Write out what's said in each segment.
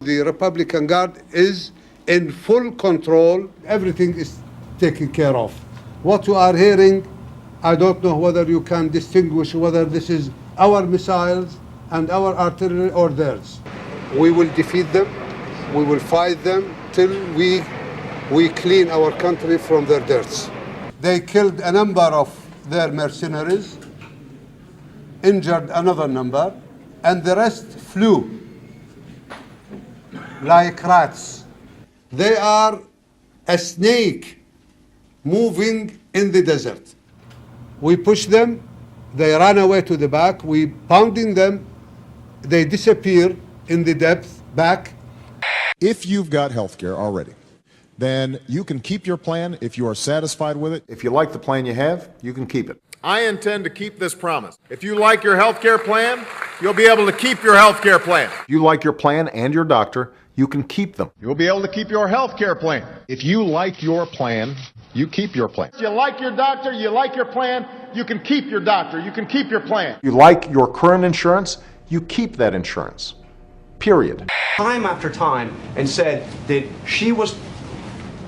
The Republican Guard is in full control. Everything is taken care of. What you are hearing, I don't know whether you can distinguish whether this is our missiles and our artillery or theirs. We will defeat them. We will fight them till we clean our country from their dirts. They killed a number of their mercenaries, injured another number, and the rest flew like rats. They are a snake moving in the desert. We push them, they run away to the back, we pounding them, they disappear in the depth back. If you've got health care already, then you can keep your plan if you are satisfied with it. If you like the plan you have, you can keep it. I intend to keep this promise. If you like your health care plan, you'll be able to keep your health care plan. If you like your plan and your doctor, you can keep them. You'll be able to keep your health care plan. If you like your plan, you keep your plan. If you like your doctor, you like your plan, you can keep your doctor, you can keep your plan. You like your current insurance, you keep that insurance. Period. Time after time, and said that she was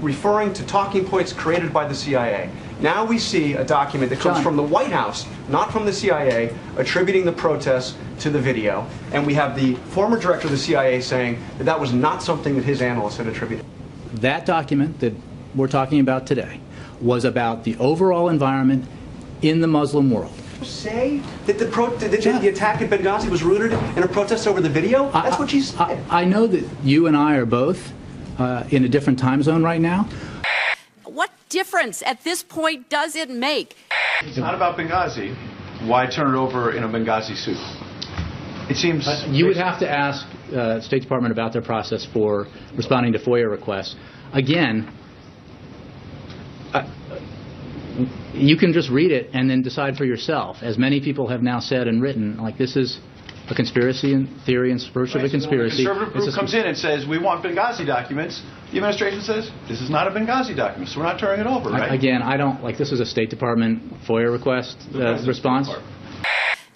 referring to talking points created by the CIA. Now we see a document that comes from the White House, not from the CIA, attributing the protests to the video. And we have the former director of the CIA saying that that was not something that his analysts had attributed. That document that we're talking about today was about the overall environment in the Muslim world. Say that the attack at Benghazi was rooted in a protest over the video? That's what she said. I know that you and I are both in a different time zone right now. What difference at this point does it make? It's not about Benghazi. Why turn it over in a Benghazi suit? It seems... you would have to ask State Department about their process for responding to FOIA requests. Again, you can just read it and then decide for yourself. As many people have now said and written, like, this is a conspiracy in theory and virtue of a conspiracy. The conservative group comes in and says, we want Benghazi documents. The administration says, this is not a Benghazi document, so we're not turning it over, right? Again, I don't, like, this is a State Department FOIA request response.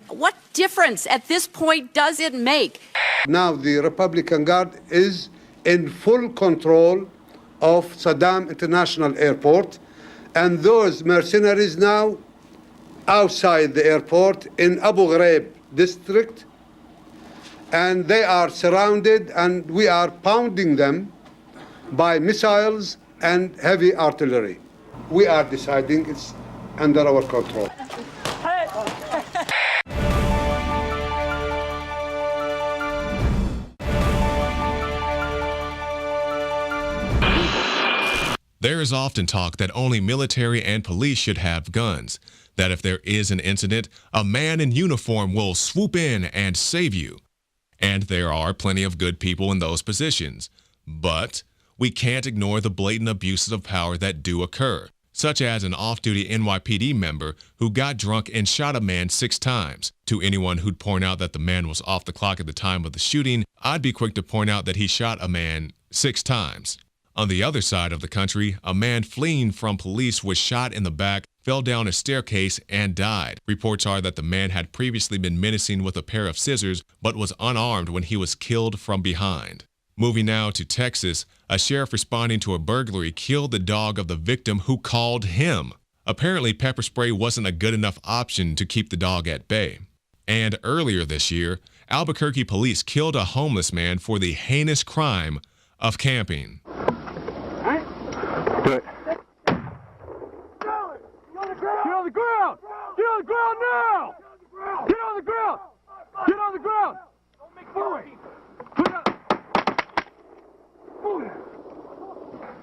What difference at this point does it make? Now the Republican Guard is in full control of Saddam International Airport, and those mercenaries now outside the airport in Abu Ghraib district, and they are surrounded, and we are pounding them by missiles and heavy artillery. We are deciding it's under our control. There is often talk that only military and police should have guns, that if there is an incident, a man in uniform will swoop in and save you. And there are plenty of good people in those positions. But we can't ignore the blatant abuses of power that do occur, such as an off-duty NYPD member who got drunk and shot a man 6 times. To anyone who'd point out that the man was off the clock at the time of the shooting, I'd be quick to point out that he shot a man 6 times. On the other side of the country, a man fleeing from police was shot in the back, fell down a staircase, and died. Reports are that the man had previously been menacing with a pair of scissors, but was unarmed when he was killed from behind. Moving now to Texas, a sheriff responding to a burglary killed the dog of the victim who called him. Apparently, pepper spray wasn't a good enough option to keep the dog at bay. And earlier this year, Albuquerque police killed a homeless man for the heinous crime of camping. Do it. Get on the ground! Get on the ground now! Get on the ground! Get on the ground! Don't make noise!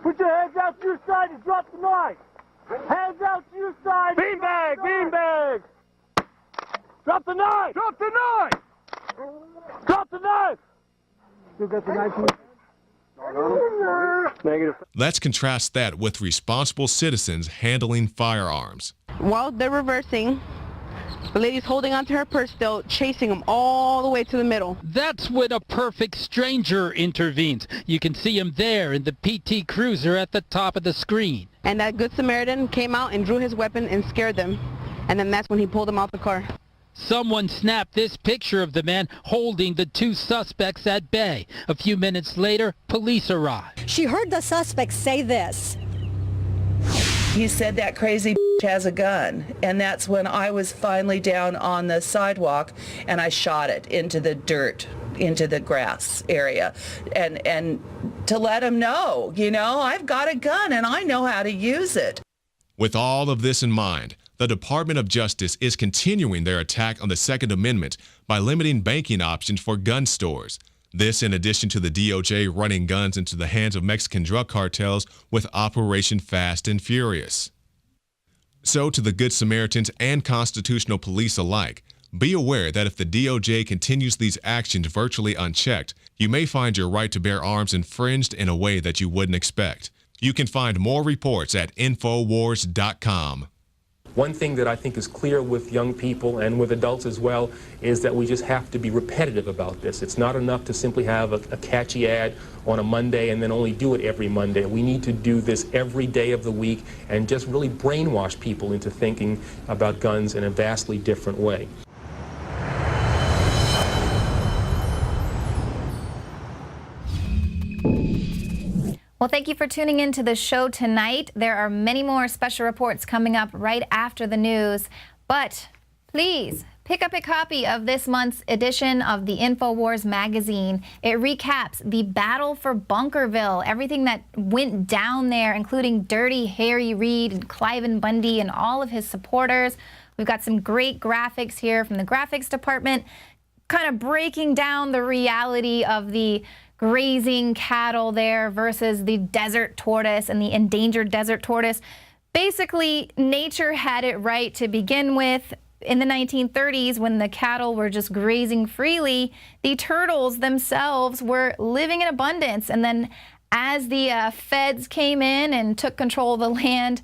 Put your hands out to your side and drop the knife! Hands out to your side! Beanbag! Beanbag! Drop the knife! Drop the knife! Drop the knife! Still got the knife in your... Negative. Let's contrast that with responsible citizens handling firearms. While they're reversing, the lady's holding onto her purse still, chasing him all the way to the middle. That's when a perfect stranger intervenes. You can see him there in the PT Cruiser at the top of the screen. And that Good Samaritan came out and drew his weapon and scared them. And then that's when he pulled him out the car. Someone snapped this picture of the man holding the two suspects at bay. A few minutes later, police arrived. She heard the suspect say this. He said that crazy has a gun, and that's when I was finally down on the sidewalk and I shot it into the dirt, into the grass area, and to let him know, you know, I've got a gun and I know how to use it. With all of this in mind, the Department of Justice is continuing their attack on the Second Amendment by limiting banking options for gun stores. This in addition to the DOJ running guns into the hands of Mexican drug cartels with Operation Fast and Furious. So to the Good Samaritans and constitutional police alike, be aware that if the DOJ continues these actions virtually unchecked, you may find your right to bear arms infringed in a way that you wouldn't expect. You can find more reports at INFOWARS.com. One thing that I think is clear with young people and with adults as well is that we just have to be repetitive about this. It's not enough to simply have a catchy ad on a Monday and then only do it every Monday. We need to do this every day of the week and just really brainwash people into thinking about guns in a vastly different way. Well, thank you for tuning in to the show tonight. There are many more special reports coming up right after the news, but please pick up a copy of this month's edition of the INFOWARS magazine. It recaps the battle for Bunkerville, everything that went down there, including Dirty Harry Reid and Cliven Bundy and all of his supporters. We've got some great graphics here from the graphics department, kind of breaking down the reality of the grazing cattle there versus the desert tortoise and the endangered desert tortoise. Basically, nature had it right to begin with. In the 1930s, when the cattle were just grazing freely, the turtles themselves were living in abundance. And then as the feds came in and took control of the land,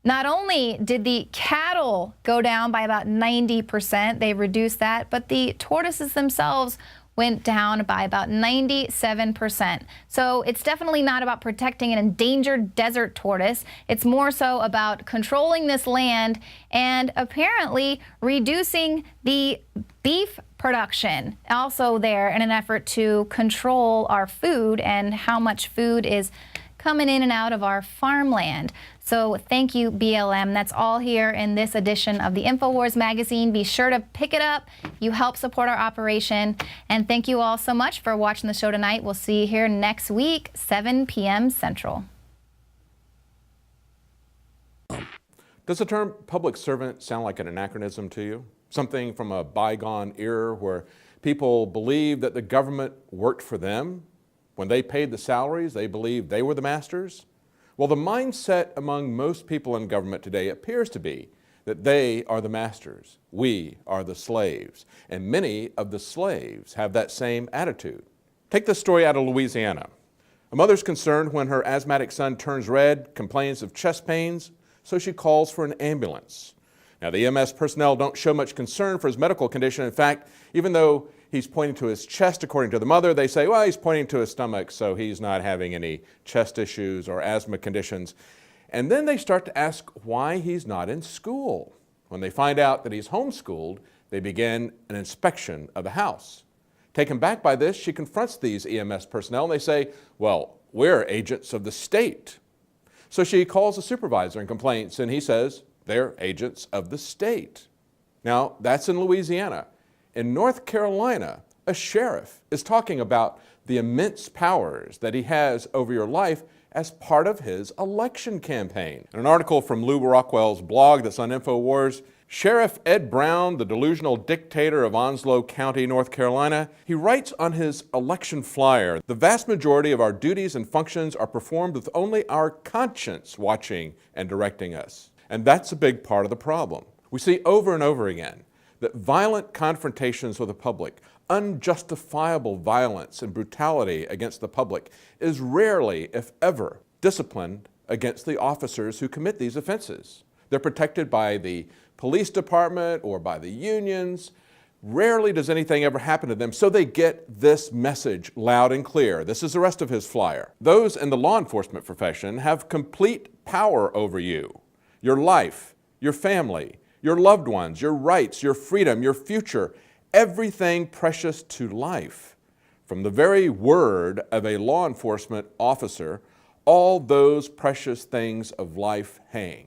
not only did the cattle go down by about 90%, they reduced that, but the tortoises themselves went down by about 97%. So it's definitely not about protecting an endangered desert tortoise. It's more so about controlling this land and apparently reducing the beef production also there in an effort to control our food and how much food is coming in and out of our farmland. So thank you, BLM. That's all here in this edition of the INFOWARS magazine. Be sure to pick it up. You help support our operation. And thank you all so much for watching the show tonight. We'll see you here next week, 7 p.m. Central. Does the term public servant sound like an anachronism to you? Something from a bygone era where people believed that the government worked for them? When they paid the salaries, they believed they were the masters? Well, the mindset among most people in government today appears to be that they are the masters, we are the slaves, and many of the slaves have that same attitude. Take this story out of Louisiana. A mother's concerned when her asthmatic son turns red, complains of chest pains, so she calls for an ambulance. Now, the EMS personnel don't show much concern for his medical condition. In fact, even though he's pointing to his chest, according to the mother, they say, well, he's pointing to his stomach, so he's not having any chest issues or asthma conditions. And then they start to ask why he's not in school. When they find out that he's homeschooled, they begin an inspection of the house. Taken back by this, she confronts these EMS personnel, and they say, well, we're agents of the state. So she calls the supervisor and complains, and he says, they're agents of the state. Now, that's in Louisiana. In North Carolina, a sheriff is talking about the immense powers that he has over your life as part of his election campaign. In an article from Lou Rockwell's blog that's on InfoWars, Sheriff Ed Brown, the delusional dictator of Onslow County, North Carolina, he writes on his election flyer, the vast majority of our duties and functions are performed with only our conscience watching and directing us. And that's a big part of the problem. We see over and over again that violent confrontations with the public, unjustifiable violence and brutality against the public is rarely, if ever, disciplined against the officers who commit these offenses. They're protected by the police department or by the unions. Rarely does anything ever happen to them, so they get this message loud and clear. This is the rest of his flyer. Those in the law enforcement profession have complete power over you, your life, your family, your loved ones, your rights, your freedom, your future, everything precious to life. From the very word of a law enforcement officer, all those precious things of life hang.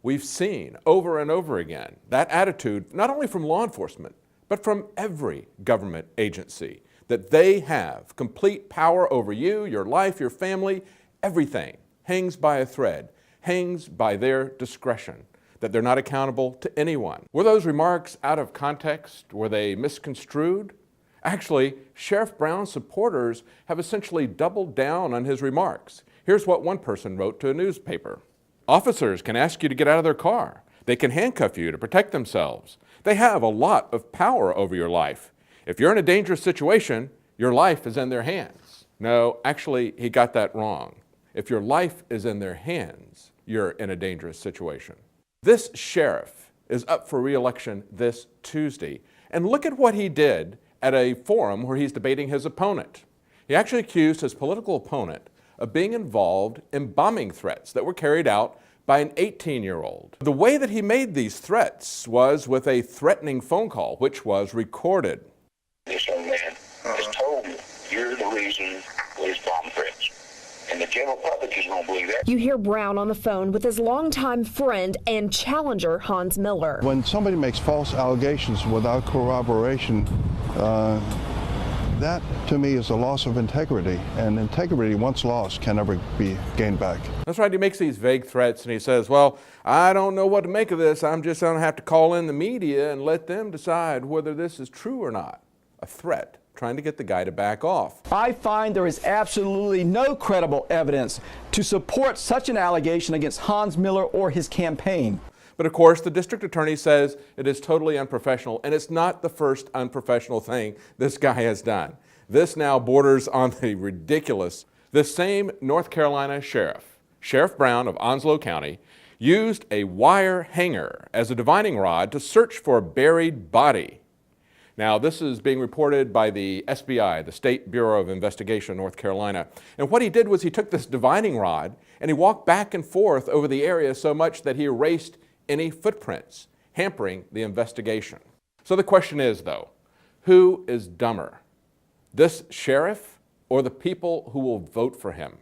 We've seen over and over again that attitude, not only from law enforcement, but from every government agency, that they have complete power over you, your life, your family, everything hangs by a thread, hangs by their discretion, that they're not accountable to anyone. Were those remarks out of context? Were they misconstrued? Actually, Sheriff Brown's supporters have essentially doubled down on his remarks. Here's what one person wrote to a newspaper. Officers can ask you to get out of their car. They can handcuff you to protect themselves. They have a lot of power over your life. If you're in a dangerous situation, your life is in their hands. No, actually, he got that wrong. If your life is in their hands, you're in a dangerous situation. This sheriff is up for re-election this Tuesday. And look at what he did at a forum where he's debating his opponent. He actually accused his political opponent of being involved in bombing threats that were carried out by an 18-year-old. The way that he made these threats was with a threatening phone call, which was recorded. This young man has told me you're the reason for his bomb threats. And the general public is going to believe that. You hear Brown on the phone with his longtime friend and challenger, Hans Miller. When somebody makes false allegations without corroboration, that, to me, is a loss of integrity, and integrity, once lost, can never be gained back. That's right, he makes these vague threats, and he says, well, I don't know what to make of this. I'm just going to have to call in the media and let them decide whether this is true or not. A threat, trying to get the guy to back off. I find there is absolutely no credible evidence to support such an allegation against Hans Miller or his campaign. But of course, the district attorney says it is totally unprofessional, and it's not the first unprofessional thing this guy has done. This now borders on the ridiculous. This same North Carolina sheriff, Sheriff Brown of Onslow County, used a wire hanger as a divining rod to search for a buried body. Now, this is being reported by the SBI, the State Bureau of Investigation, North Carolina. And what he did was he took this divining rod and he walked back and forth over the area so much that he erased any footprints, hampering the investigation. So the question is, though, who is dumber, this sheriff or the people who will vote for him?